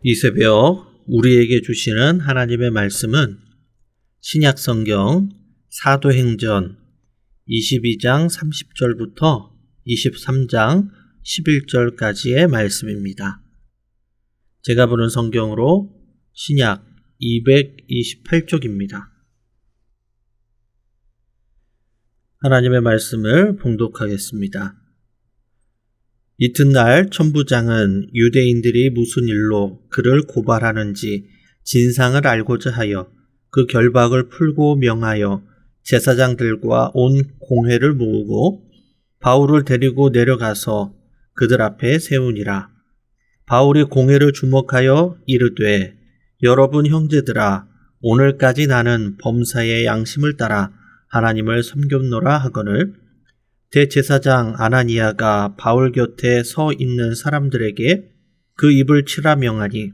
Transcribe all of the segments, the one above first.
이 새벽 우리에게 주시는 하나님의 말씀은 신약성경 사도행전 22장 30절부터 23장 11절까지의 말씀입니다. 제가 보는 성경으로 신약 228쪽입니다. 하나님의 말씀을 봉독하겠습니다. 이튿날 천부장은 유대인들이 무슨 일로 그를 고발하는지 진상을 알고자 하여 그 결박을 풀고 명하여 제사장들과 온 공회를 모으고 바울을 데리고 내려가서 그들 앞에 세우니라. 바울이 공회를 주목하여 이르되 여러분 형제들아, 오늘까지 나는 범사의 양심을 따라 하나님을 섬겼노라 하거늘 대제사장 아나니아가 바울 곁에 서 있는 사람들에게 그 입을 치라 명하니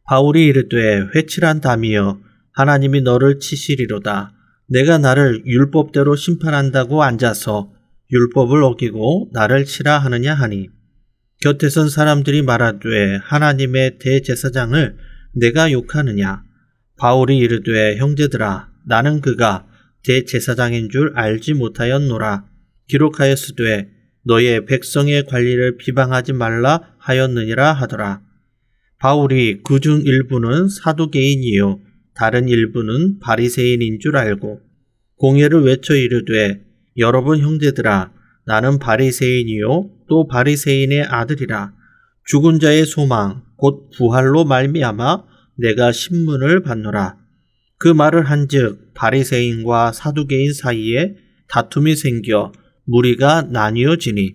바울이 이르되 회칠한 담이여, 하나님이 너를 치시리로다. 내가 나를 율법대로 심판한다고 앉아서 율법을 어기고 나를 치라 하느냐 하니 곁에 선 사람들이 말하되 하나님의 대제사장을 내가 욕하느냐. 바울이 이르되 형제들아, 나는 그가 대제사장인 줄 알지 못하였노라. 기록하였으되 너의 백성의 관리를 비방하지 말라 하였느니라 하더라. 바울이 그중 일부는 사두개인이요 다른 일부는 바리새인인 줄 알고 공회를 외쳐 이르되 여러분 형제들아, 나는 바리새인이요 또 바리새인의 아들이라. 죽은 자의 소망 곧 부활로 말미암아 내가 신문을 받노라. 그 말을 한즉 바리새인과 사두개인 사이에 다툼이 생겨 무리가 나뉘어지니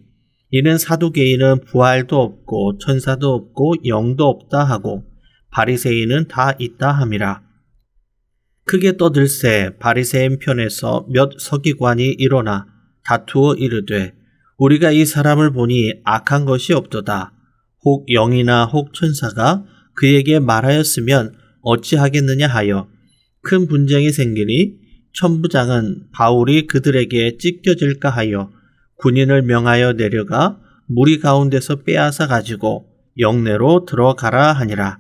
이는 사두개인은 부활도 없고 천사도 없고 영도 없다 하고 바리새인은 다 있다 함이라. 크게 떠들새 바리새인 편에서 몇 서기관이 일어나 다투어 이르되 우리가 이 사람을 보니 악한 것이 없도다. 혹 영이나 혹 천사가 그에게 말하였으면 어찌하겠느냐 하여 큰 분쟁이 생기니 천부장은 바울이 그들에게 찢겨질까 하여 군인을 명하여 내려가 무리 가운데서 빼앗아 가지고 영내로 들어가라 하니라.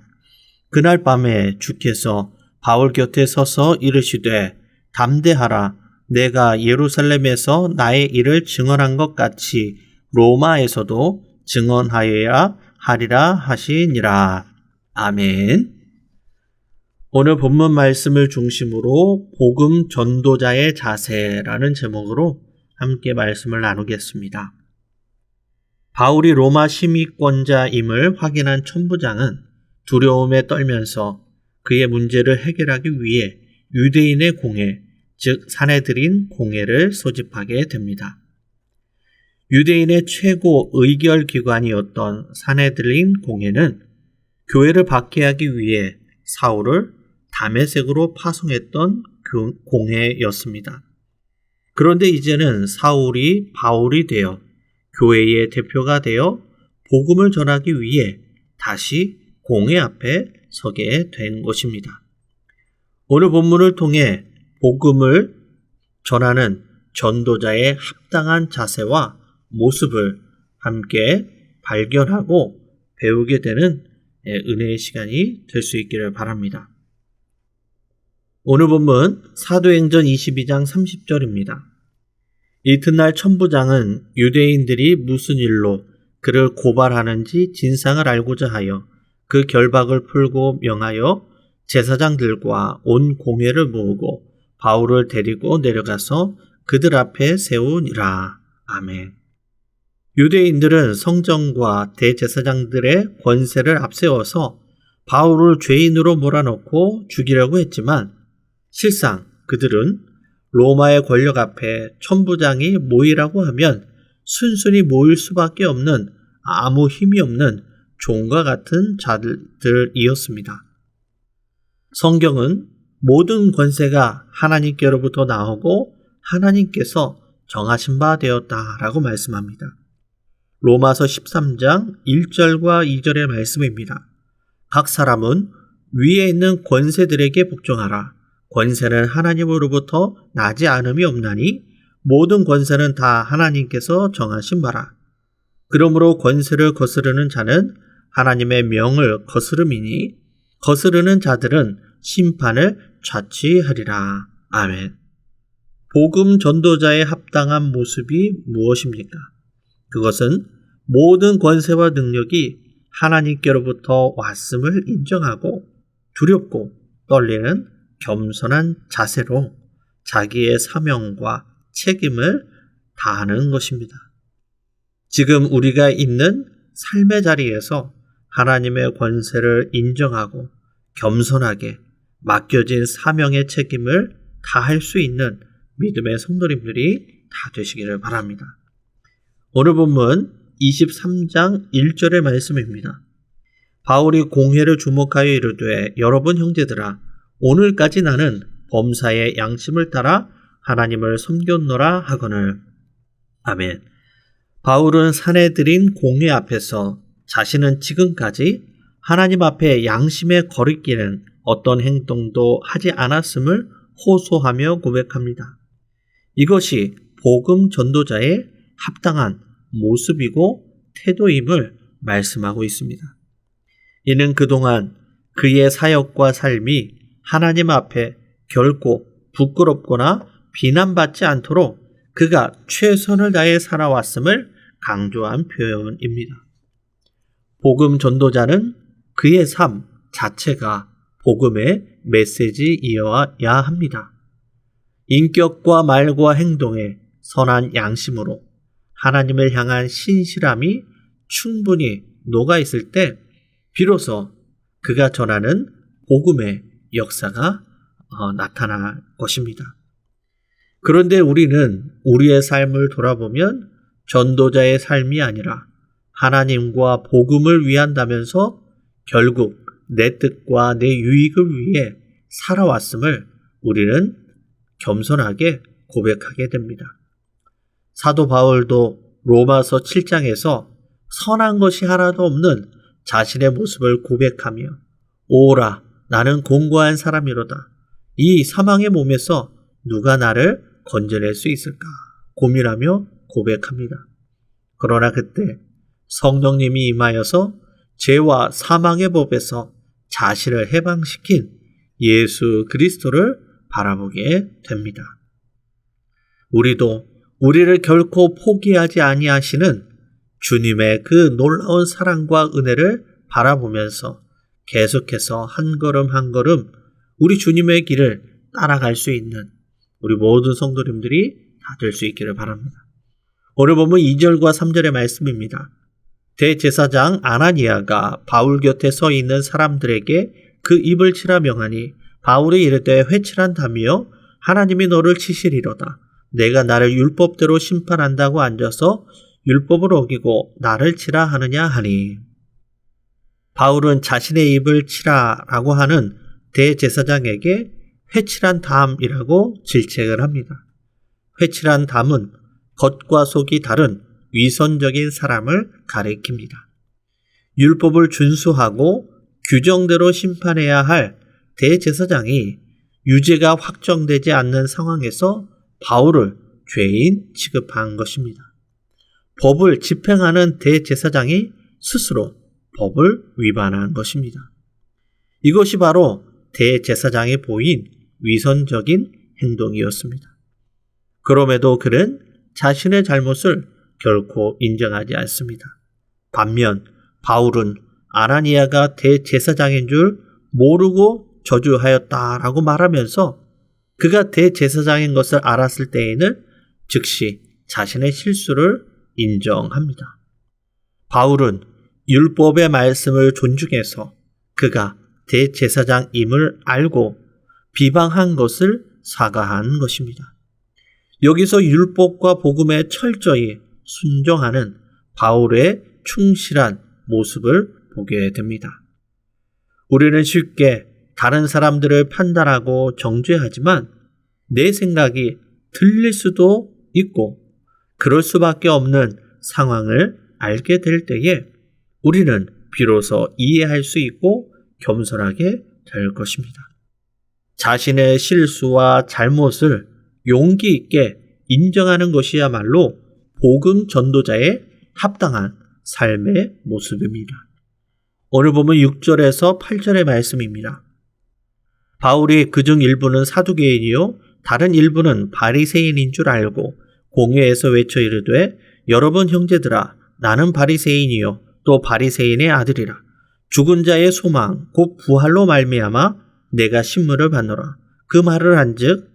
그날 밤에 주께서 바울 곁에 서서 이르시되 담대하라. 내가 예루살렘에서 나의 일을 증언한 것 같이 로마에서도 증언하여야 하리라 하시니라. 아멘. 오늘 본문 말씀을 중심으로 복음 전도자의 자세라는 제목으로 함께 말씀을 나누겠습니다. 바울이 로마 시민권자임을 확인한 천부장은 두려움에 떨면서 그의 문제를 해결하기 위해 유대인의 공회, 즉 산헤드린 공회를 소집하게 됩니다. 유대인의 최고 의결 기관이었던 산헤드린 공회는 교회를 박해하기 위해 사울을 다메섹으로 파송했던 공회였습니다. 그런데 이제는 사울이 바울이 되어 교회의 대표가 되어 복음을 전하기 위해 다시 공회 앞에 서게 된 것입니다. 오늘 본문을 통해 복음을 전하는 전도자의 합당한 자세와 모습을 함께 발견하고 배우게 되는 은혜의 시간이 될 수 있기를 바랍니다. 오늘 본문 사도행전 22장 30절입니다. 이튿날 천부장은 유대인들이 무슨 일로 그를 고발하는지 진상을 알고자 하여 그 결박을 풀고 명하여 제사장들과 온 공회를 모으고 바울을 데리고 내려가서 그들 앞에 세우니라. 아멘. 유대인들은 성전과 대제사장들의 권세를 앞세워서 바울을 죄인으로 몰아넣고 죽이려고 했지만 실상 그들은 로마의 권력 앞에 천부장이 모이라고 하면 순순히 모일 수밖에 없는 아무 힘이 없는 종과 같은 자들이었습니다. 성경은 모든 권세가 하나님께로부터 나오고 하나님께서 정하신 바 되었다라고 말씀합니다. 로마서 13장 1절과 2절의 말씀입니다. 각 사람은 위에 있는 권세들에게 복종하라. 권세는 하나님으로부터 나지 않음이 없나니 모든 권세는 다 하나님께서 정하신 바라. 그러므로 권세를 거스르는 자는 하나님의 명을 거스름이니 거스르는 자들은 심판을 자취하리라. 아멘. 복음 전도자의 합당한 모습이 무엇입니까? 그것은 모든 권세와 능력이 하나님께로부터 왔음을 인정하고 두렵고 떨리는 겸손한 자세로 자기의 사명과 책임을 다하는 것입니다. 지금 우리가 있는 삶의 자리에서 하나님의 권세를 인정하고 겸손하게 맡겨진 사명의 책임을 다할 수 있는 믿음의 성도님들이 다 되시기를 바랍니다. 오늘 본문 23장 1절의 말씀입니다. 바울이 공회를 주목하여 이르되 여러분 형제들아 오늘까지 나는 범사의 양심을 따라 하나님을 섬겼노라 하거늘. 아멘. 바울은 사내들인 공회 앞에서 자신은 지금까지 하나님 앞에 양심에 거리끼는 어떤 행동도 하지 않았음을 호소하며 고백합니다. 이것이 복음 전도자의 합당한 모습이고 태도임을 말씀하고 있습니다. 이는 그동안 그의 사역과 삶이 하나님 앞에 결코 부끄럽거나 비난받지 않도록 그가 최선을 다해 살아왔음을 강조한 표현입니다. 복음 전도자는 그의 삶 자체가 복음의 메시지이어야 합니다. 인격과 말과 행동에 선한 양심으로 하나님을 향한 신실함이 충분히 녹아있을 때 비로소 그가 전하는 복음의 역사가 나타날 것입니다. 그런데 우리는 우리의 삶을 돌아보면 전도자의 삶이 아니라 하나님과 복음을 위한다면서 결국 내 뜻과 내 유익을 위해 살아왔음을 우리는 겸손하게 고백하게 됩니다. 사도 바울도 로마서 7장에서 선한 것이 하나도 없는 자신의 모습을 고백하며 오라 나는 공고한 사람이로다. 이 사망의 몸에서 누가 나를 건져낼 수 있을까 고민하며 고백합니다. 그러나 그때 성령님이 임하여서 죄와 사망의 법에서 자신을 해방시킨 예수 그리스도를 바라보게 됩니다. 우리도 우리를 결코 포기하지 아니하시는 주님의 그 놀라운 사랑과 은혜를 바라보면서 계속해서 한 걸음 한 걸음 우리 주님의 길을 따라갈 수 있는 우리 모든 성도님들이 다 될 수 있기를 바랍니다. 오늘 보면 2절과 3절의 말씀입니다. 대제사장 아나니아가 바울 곁에 서 있는 사람들에게 그 입을 치라 명하니 바울이 이르되 회칠한다며 하나님이 너를 치시리로다. 내가 나를 율법대로 심판한다고 앉아서 율법을 어기고 나를 치라 하느냐 하니. 바울은 자신의 입을 치라라고 하는 대제사장에게 회칠한 담이라고 질책을 합니다. 회칠한 담은 겉과 속이 다른 위선적인 사람을 가리킵니다. 율법을 준수하고 규정대로 심판해야 할 대제사장이 유죄가 확정되지 않는 상황에서 바울을 죄인 취급한 것입니다. 법을 집행하는 대제사장이 스스로 법을 위반한 것입니다. 이것이 바로 대제사장이 보인 위선적인 행동이었습니다. 그럼에도 그는 자신의 잘못을 결코 인정하지 않습니다. 반면 바울은 아나니아가 대제사장인 줄 모르고 저주하였다라고 말하면서 그가 대제사장인 것을 알았을 때에는 즉시 자신의 실수를 인정합니다. 바울은 율법의 말씀을 존중해서 그가 대제사장임을 알고 비방한 것을 사과한 것입니다. 여기서 율법과 복음에 철저히 순종하는 바울의 충실한 모습을 보게 됩니다. 우리는 쉽게 다른 사람들을 판단하고 정죄하지만 내 생각이 틀릴 수도 있고 그럴 수밖에 없는 상황을 알게 될 때에 우리는 비로소 이해할 수 있고 겸손하게 될 것입니다. 자신의 실수와 잘못을 용기 있게 인정하는 것이야말로 복음 전도자의 합당한 삶의 모습입니다. 오늘 보면 6절에서 8절의 말씀입니다. 바울이 그중 일부는 사두개인이요 다른 일부는 바리새인인 줄 알고 공회에서 외쳐 이르되 여러분 형제들아 나는 바리새인이요 또 바리새인의 아들이라. 죽은 자의 소망 곧 부활로 말미암아 내가 신문을 받노라. 그 말을 한즉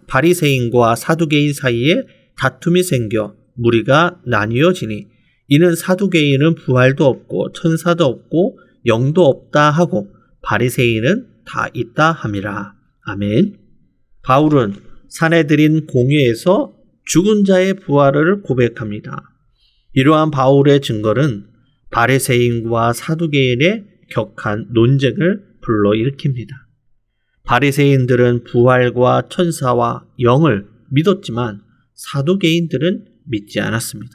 바리새인과 사두개인 사이에 다툼이 생겨 무리가 나뉘어지니 이는 사두개인은 부활도 없고 천사도 없고 영도 없다 하고 바리새인은 다 있다 함이라. 아멘. 바울은 사내들인 공회에서 죽은 자의 부활을 고백합니다. 이러한 바울의 증거는 바리새인과 사두개인의 격한 논쟁을 불러일으킵니다. 바리새인들은 부활과 천사와 영을 믿었지만 사두개인들은 믿지 않았습니다.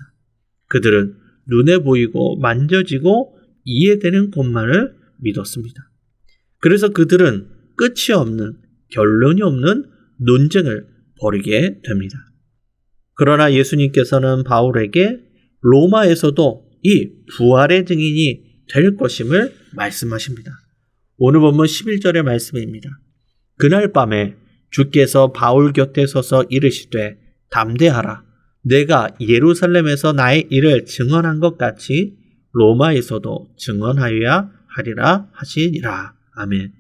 그들은 눈에 보이고 만져지고 이해되는 것만을 믿었습니다. 그래서 그들은 끝이 없는 결론이 없는 논쟁을 벌이게 됩니다. 그러나 예수님께서는 바울에게 로마에서도 이 부활의 증인이 될 것임을 말씀하십니다. 오늘 본문 11절의 말씀입니다. 그날 밤에 주께서 바울 곁에 서서 이르시되 담대하라. 내가 예루살렘에서 나의 일을 증언한 것 같이 로마에서도 증언하여야 하리라 하시니라. 아멘.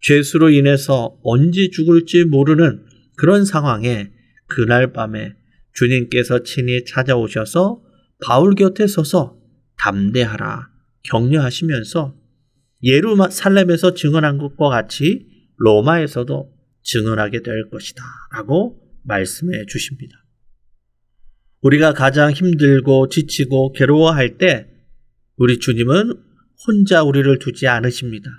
죄수로 인해서 언제 죽을지 모르는 그런 상황에 그날 밤에 주님께서 친히 찾아오셔서 바울 곁에 서서 담대하라 격려하시면서 예루살렘에서 증언한 것과 같이 로마에서도 증언하게 될 것이다 라고 말씀해 주십니다. 우리가 가장 힘들고 지치고 괴로워할 때 우리 주님은 혼자 우리를 두지 않으십니다.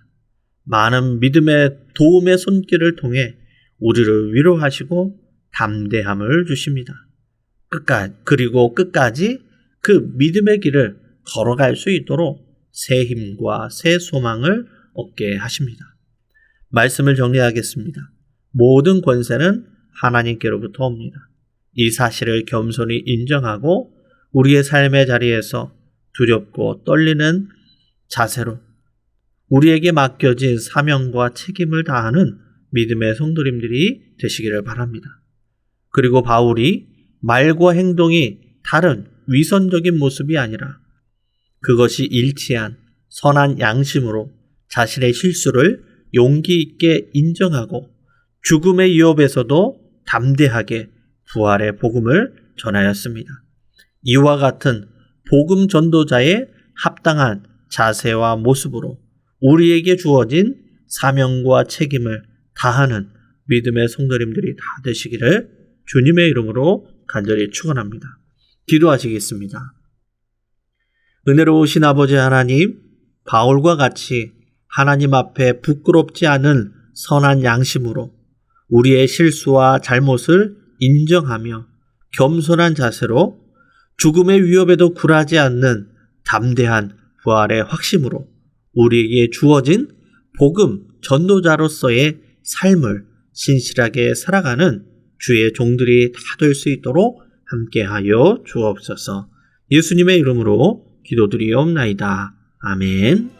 많은 믿음의 도움의 손길을 통해 우리를 위로하시고 담대함을 주십니다. 그리고 끝까지 그 믿음의 길을 걸어갈 수 있도록 새 힘과 새 소망을 얻게 하십니다. 말씀을 정리하겠습니다. 모든 권세는 하나님께로부터 옵니다. 이 사실을 겸손히 인정하고 우리의 삶의 자리에서 두렵고 떨리는 자세로 우리에게 맡겨진 사명과 책임을 다하는 믿음의 성도님들이 되시기를 바랍니다. 그리고 바울이 말과 행동이 다른 위선적인 모습이 아니라 그것이 일치한 선한 양심으로 자신의 실수를 용기 있게 인정하고 죽음의 위협에서도 담대하게 부활의 복음을 전하였습니다. 이와 같은 복음 전도자의 합당한 자세와 모습으로 우리에게 주어진 사명과 책임을 다하는 믿음의 성도님들이 다 되시기를 주님의 이름으로 간절히 축원합니다. 기도하시겠습니다. 은혜로우신 아버지 하나님, 바울과 같이 하나님 앞에 부끄럽지 않은 선한 양심으로 우리의 실수와 잘못을 인정하며 겸손한 자세로 죽음의 위협에도 굴하지 않는 담대한 부활의 확심으로 우리에게 주어진 복음 전도자로서의 삶을 신실하게 살아가는 주의 종들이 다 될 수 있도록 함께하여 주옵소서. 예수님의 이름으로 기도드리옵나이다. 아멘.